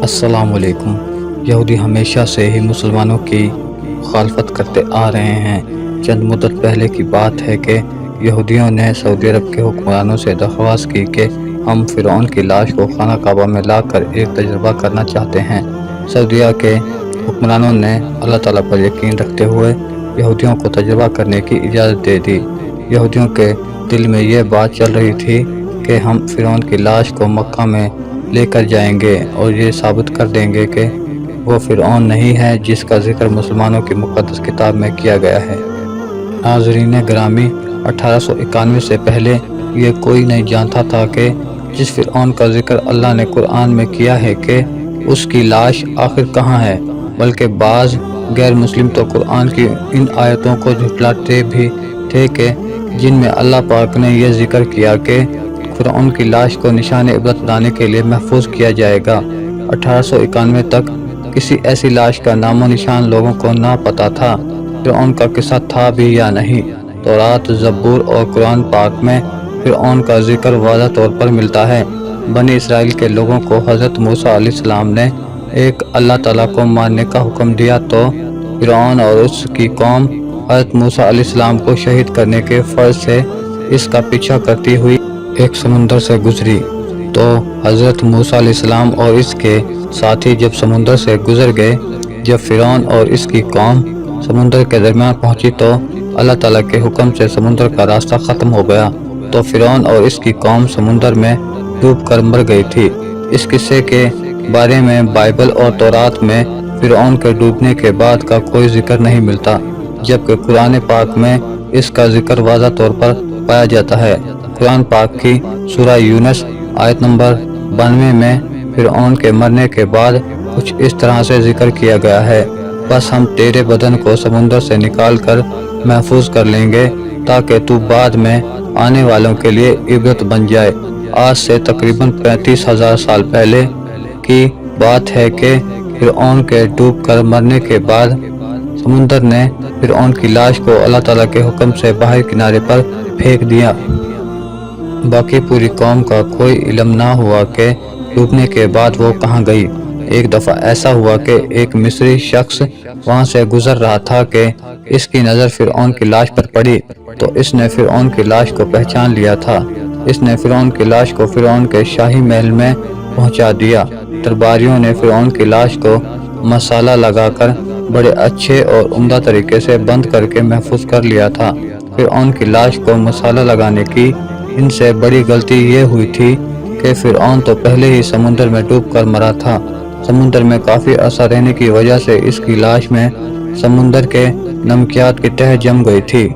السلام علیکم۔ یہودی ہمیشہ سے ہی مسلمانوں کی مخالفت کرتے آ رہے ہیں۔ چند مدت پہلے کی بات ہے کہ یہودیوں نے سعودی عرب کے حکمرانوں سے درخواست کی کہ ہم فرعون کی لاش کو خانہ کعبہ میں لا کر ایک تجربہ کرنا چاہتے ہیں۔ سعودیہ کے حکمرانوں نے اللہ تعالیٰ پر یقین رکھتے ہوئے یہودیوں کو تجربہ کرنے کی اجازت دے دی۔ یہودیوں کے دل میں یہ بات چل رہی تھی کہ ہم فرعون کی لاش کو مکہ میں لے کر جائیں گے اور یہ ثابت کر دیں گے کہ وہ فرعون نہیں ہے جس کا ذکر مسلمانوں کی مقدس کتاب میں کیا گیا ہے۔ ناظرین گرامی، 1891 سے پہلے یہ کوئی نہیں جانتا تھا کہ جس فرعون کا ذکر اللہ نے قرآن میں کیا ہے کہ اس کی لاش آخر کہاں ہے، بلکہ بعض غیر مسلم تو قرآن کی ان آیتوں کو جھٹلاتے بھی تھے کہ جن میں اللہ پاک نے یہ ذکر کیا کہ فرعون کی لاش کو نشان عبرت بنانے کے لیے محفوظ کیا جائے گا۔ 1891 تک کسی ایسی لاش کا نام و نشان لوگوں کو نہ پتا تھا۔ فرعون کا قصہ تھا بھی یا نہیں۔ تورات، زبور اور قرآن پاک میں فرعون کا ذکر واضح طور پر ملتا ہے۔ بنی اسرائیل کے لوگوں کو حضرت موسیٰ علیہ السلام نے ایک اللہ تعالیٰ کو ماننے کا حکم دیا تو فرعون اور اس کی قوم حضرت موسیٰ علیہ السلام کو شہید کرنے کے فرض سے اس کا پیچھا کرتی ہوئی ایک سمندر سے گزری۔ تو حضرت موسیٰ علیہ السلام اور اس کے ساتھی جب سمندر سے گزر گئے، جب فرعون اور اس کی قوم سمندر کے درمیان پہنچی تو اللہ تعالیٰ کے حکم سے سمندر کا راستہ ختم ہو گیا، تو فرعون اور اس کی قوم سمندر میں ڈوب کر مر گئی تھی۔ اس قصے کے بارے میں بائبل اور تورات میں فرعون کے ڈوبنے کے بعد کا کوئی ذکر نہیں ملتا، جبکہ قرآن پاک میں اس کا ذکر واضح طور پر پایا جاتا ہے۔ قرآن پاک کی سورہ یونس آیت نمبر 92 میں فرعون کے مرنے کے بعد کچھ اس طرح سے ذکر کیا گیا ہے: بس ہم تیرے بدن کو سمندر سے نکال کر محفوظ کر لیں گے تاکہ تو بعد میں آنے والوں کے لیے عبرت بن جائے۔ آج سے تقریباً 35,000 سال پہلے کی بات ہے کہ فرعون کے ڈوب کر مرنے کے بعد سمندر نے فرعون کی لاش کو اللہ تعالیٰ کے حکم سے باہر کنارے پر پھینک دیا۔ باقی پوری قوم کا کوئی علم نہ ہوا کہ ڈوبنے کے بعد وہ کہاں گئی۔ ایک دفعہ ایسا ہوا کہ ایک مصری شخص وہاں سے گزر رہا تھا کہ اس کی نظر فرعون کی لاش پر پڑی، تو اس نے فرعون کی لاش کو پہچان لیا تھا۔ اس نے فرعون کی لاش کو فرعون کے شاہی محل میں پہنچا دیا۔ درباریوں نے فرعون کی لاش کو مسالہ لگا کر بڑے اچھے اور عمدہ طریقے سے بند کر کے محفوظ کر لیا تھا۔ فرعون کی لاش کو مسالہ لگانے کی ان سے بڑی غلطی یہ ہوئی تھی کہ فرعون تو پہلے ہی سمندر میں ڈوب کر مرا تھا۔ سمندر میں کافی عرصہ رہنے کی وجہ سے اس کی لاش میں سمندر کے نمکیات کی تہ جم گئی تھی۔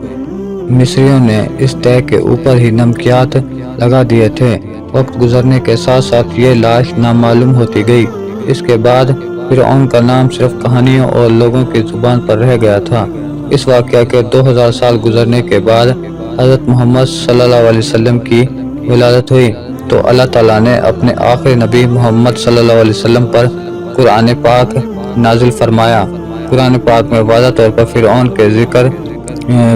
مصریوں نے اس تہ کے اوپر ہی نمکیات لگا دیے تھے۔ وقت گزرنے کے ساتھ ساتھ یہ لاش نامعلوم ہوتی گئی۔ اس کے بعد فرعون کا نام صرف کہانیوں اور لوگوں کی زبان پر رہ گیا تھا۔ اس واقعہ کے 2000 سال گزرنے کے بعد حضرت محمد صلی اللہ علیہ وسلم کی ولادت ہوئی تو اللہ تعالیٰ نے اپنے آخری نبی محمد صلی اللہ علیہ وسلم پر قرآن پاک نازل فرمایا۔ قرآن پاک میں واضح طور پر فرعون کے ذکر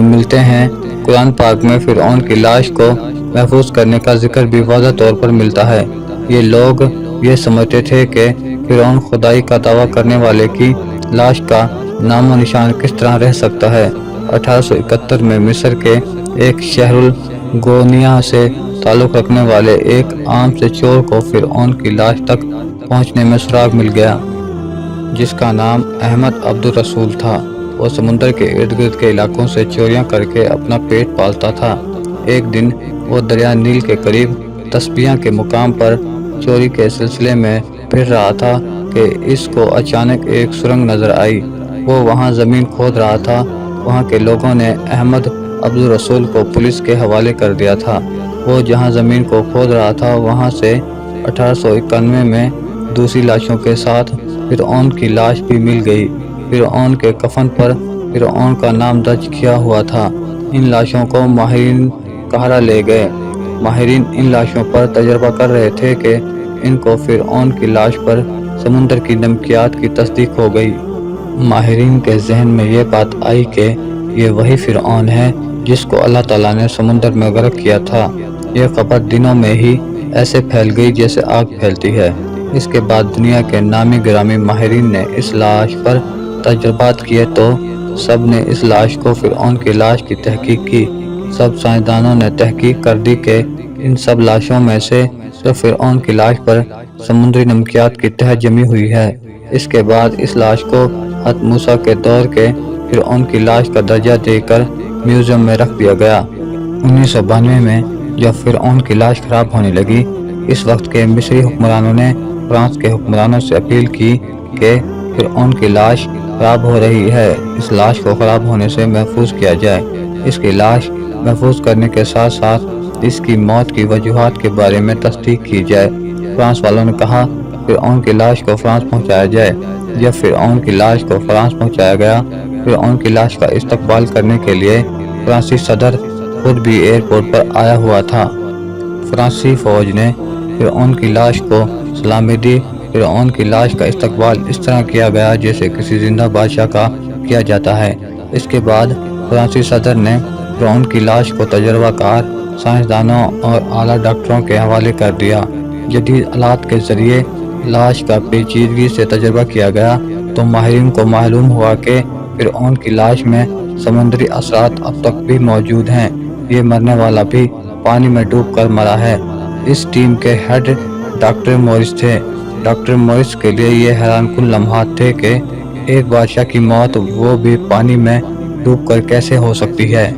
ملتے ہیں۔ قرآن پاک میں فرعون کی لاش کو محفوظ کرنے کا ذکر بھی واضح طور پر ملتا ہے۔ یہ لوگ یہ سمجھتے تھے کہ فرعون خدائی کا دعویٰ کرنے والے کی لاش کا نام و نشان کس طرح رہ سکتا ہے۔ 1871 میں مصر کے ایک شہر الگونیا سے تعلق رکھنے والے ایک عام سے چور کو فرعون کی لاش تک پہنچنے میں سراغ مل گیا، جس کا نام احمد عبد الرسول تھا۔ وہ سمندر کے ارد گرد کے علاقوں سے چوریاں کر کے اپنا پیٹ پالتا تھا۔ ایک دن وہ دریا نیل کے قریب تسبیح کے مقام پر چوری کے سلسلے میں پھر رہا تھا کہ اس کو اچانک ایک سرنگ نظر آئی۔ وہ وہاں زمین کھود رہا تھا۔ وہاں کے لوگوں نے احمد عبد الرسول کو پولیس کے حوالے کر دیا تھا۔ وہ جہاں زمین کو کھود رہا تھا وہاں سے 1891 میں دوسری لاشوں کے ساتھ فرعون کی لاش بھی مل گئی۔ فرعون کے کفن پر فرعون کا نام درج کیا ہوا تھا۔ ان لاشوں کو ماہرین قاہرہ لے گئے۔ ماہرین ان لاشوں پر تجربہ کر رہے تھے کہ ان کو فرعون کی لاش پر سمندر کی نمکیات کی تصدیق ہو گئی۔ ماہرین کے ذہن میں یہ بات آئی کہ یہ وہی فرعون ہے جس کو اللہ تعالیٰ نے سمندر میں غرق کیا تھا۔ یہ خبر دنوں میں ہی ایسے پھیل گئی جیسے آگ پھیلتی ہے۔ اس کے بعد دنیا کے نامی گرامی ماہرین نے اس لاش پر تجربات کیے تو سب نے اس لاش کو فرعون کی لاش کی تحقیق کی۔ سب سائنسدانوں نے تحقیق کر دی کہ ان سب لاشوں میں سے صرف فرعون کی لاش پر سمندری نمکیات کی تہہ جمی ہوئی ہے۔ اس کے بعد اس لاش کو حضرت موسیٰ کے دور کے فرعون کی لاش کا درجہ دے کر میوزیم میں رکھ دیا گیا۔ 1992 میں جب فرعون کی لاش خراب ہونے لگی، اس وقت کے مصری حکمرانوں نے فرانس کے حکمرانوں سے اپیل کی کہ فرعون کی لاش خراب ہو رہی ہے، اس لاش کو خراب ہونے سے محفوظ کیا جائے۔ اس کی لاش محفوظ کرنے کے ساتھ ساتھ اس کی موت کی وجوہات کے بارے میں تصدیق کی جائے۔ فرانس والوں نے کہا فرعون کی لاش کو فرانس پہنچایا جائے۔ جب فرعون کی لاش کو فرانس پہنچایا گیا، فرعون کی لاش کا استقبال کرنے کے لیے فرانسیسی صدر خود بھی ایئرپورٹ پر آیا ہوا تھا۔ فرانسیسی فوج نے فرعون کی لاش کو سلامی دی۔ فرعون کی لاش کا استقبال اس طرح کیا گیا جیسے کسی زندہ بادشاہ کا کیا جاتا ہے۔ اس کے بعد فرانسیسی صدر نے فرعون کی لاش کو تجربہ کار سائنسدانوں اور اعلیٰ ڈاکٹروں کے حوالے کر دیا۔ جدید آلات کے ذریعے لاش کا پیچیدگی سے تجربہ کیا گیا تو ماہرین کو معلوم ہوا کہ فرعون کی لاش میں سمندری اثرات اب تک بھی موجود ہیں۔ یہ مرنے والا بھی پانی میں ڈوب کر مرا ہے۔ اس ٹیم کے ہیڈ ڈاکٹر مورس تھے۔ ڈاکٹر مورس کے لیے یہ حیران کن لمحات تھے کہ ایک بادشاہ کی موت وہ بھی پانی میں ڈوب کر کیسے ہو سکتی ہے۔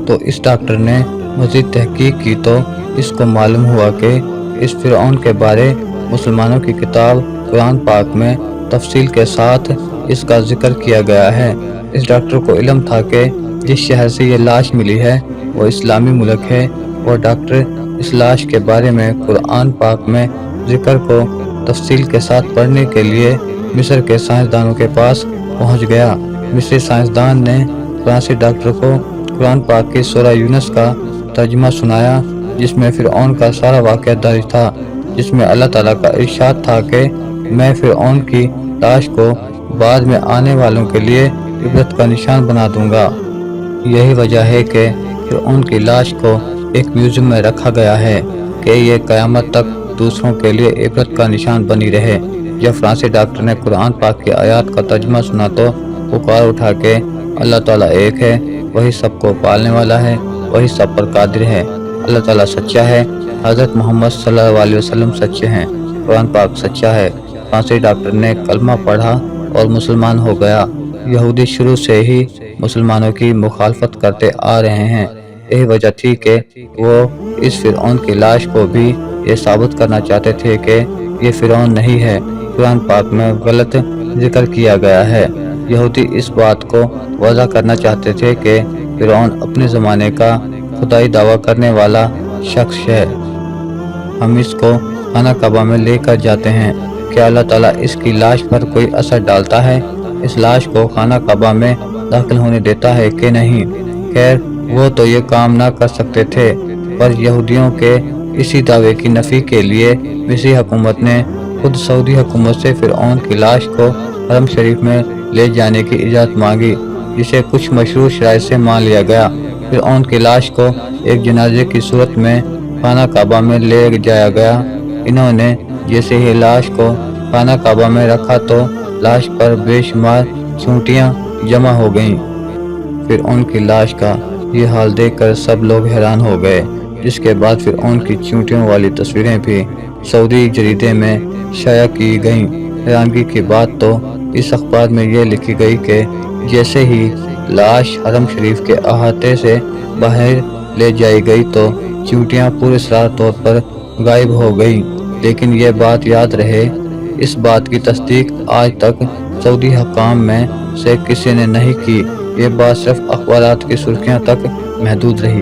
تو اس ڈاکٹر نے مزید تحقیق کی تو اس کو معلوم ہوا کہ اس فرعون کے بارے مسلمانوں کی کتاب قرآن پاک میں تفصیل کے ساتھ اس کا ذکر کیا گیا ہے۔ اس ڈاکٹر کو علم تھا کہ جس شہر سے یہ لاش ملی ہے وہ اسلامی ملک ہے۔ وہ ڈاکٹر اس لاش کے بارے میں قرآن پاک میں ذکر کو تفصیل کے ساتھ پڑھنے کے لیے مصر کے سائنسدانوں کے پاس پہنچ گیا۔ مصری سائنسدان نے فرانسیسی ڈاکٹر کو قرآن پاک کی سورہ یونس کا ترجمہ سنایا جس میں فرعون کا سارا واقعہ درج تھا، جس میں اللہ تعالیٰ کا ارشاد تھا کہ میں فرعون کی لاش کو بعد میں آنے والوں کے لیے عبرت کا نشان بنا دوں گا۔ یہی وجہ ہے کہ فرعون کی لاش کو ایک میوزیم میں رکھا گیا ہے کہ یہ قیامت تک دوسروں کے لیے عبرت کا نشان بنی رہے۔ جب فرانسیسی ڈاکٹر نے قرآن پاک کی آیات کا ترجمہ سنا تو پکار اٹھا کہ اللہ تعالیٰ ایک ہے، وہی سب کو پالنے والا ہے، وہی سب پر قادر ہے، اللہ تعالیٰ سچا ہے، حضرت محمد صلی اللہ علیہ وسلم سچے ہیں، قرآن پاک سچا ہے۔ فرانسیسی ڈاکٹر نے کلمہ پڑھا اور مسلمان ہو گیا۔ یہودی شروع سے ہی مسلمانوں کی مخالفت کرتے آ رہے ہیں۔ یہی وجہ تھی کہ وہ اس فرعون کی لاش کو بھی یہ ثابت کرنا چاہتے تھے کہ یہ فرعون نہیں ہے، قرآن پاک میں غلط ذکر کیا گیا ہے۔ یہودی اس بات کو واضح کرنا چاہتے تھے کہ فرعون اپنے زمانے کا خدائی دعویٰ کرنے والا شخص ہے۔ ہم اس کو خانہ کعبہ میں لے کر جاتے ہیں، کیا اللہ تعالیٰ اس کی لاش پر کوئی اثر ڈالتا ہے؟ اس لاش کو خانہ کعبہ میں داخل ہونے دیتا ہے کہ نہیں؟ خیر وہ تو یہ کام نہ کر سکتے تھے، پر یہودیوں کے اسی دعوے کی نفی کے لیے مصری حکومت نے خود سعودی حکومت سے فرعون کی لاش کو حرم شریف میں لے جانے کی اجازت مانگی، جسے کچھ مشروع شرائط سے مان لیا گیا۔ فرعون کی لاش کو ایک جنازے کی صورت میں خانہ کعبہ میں لے جایا گیا۔ انہوں نے جیسے ہی لاش کو خانہ کعبہ میں رکھا تو لاش پر بے شمار چونٹیاں جمع ہو گئیں۔ فرعون کی لاش کا یہ حال دیکھ کر سب لوگ حیران ہو گئے، جس کے بعد فرعون کی چونٹیوں والی تصویریں بھی سعودی جریدے میں شائع کی گئیں۔ حیرانگی کی بات تو اس اخبار میں یہ لکھی گئی کہ جیسے ہی لاش حرم شریف کے احاطے سے باہر لے جائی گئی تو چونٹیاں پورے سرار طور پر غائب ہو گئیں۔ لیکن یہ بات یاد رہے، اس بات کی تصدیق آج تک سعودی حکام میں سے کسی نے نہیں کی۔ یہ بات صرف اخبارات کی سرخیوں تک محدود رہی۔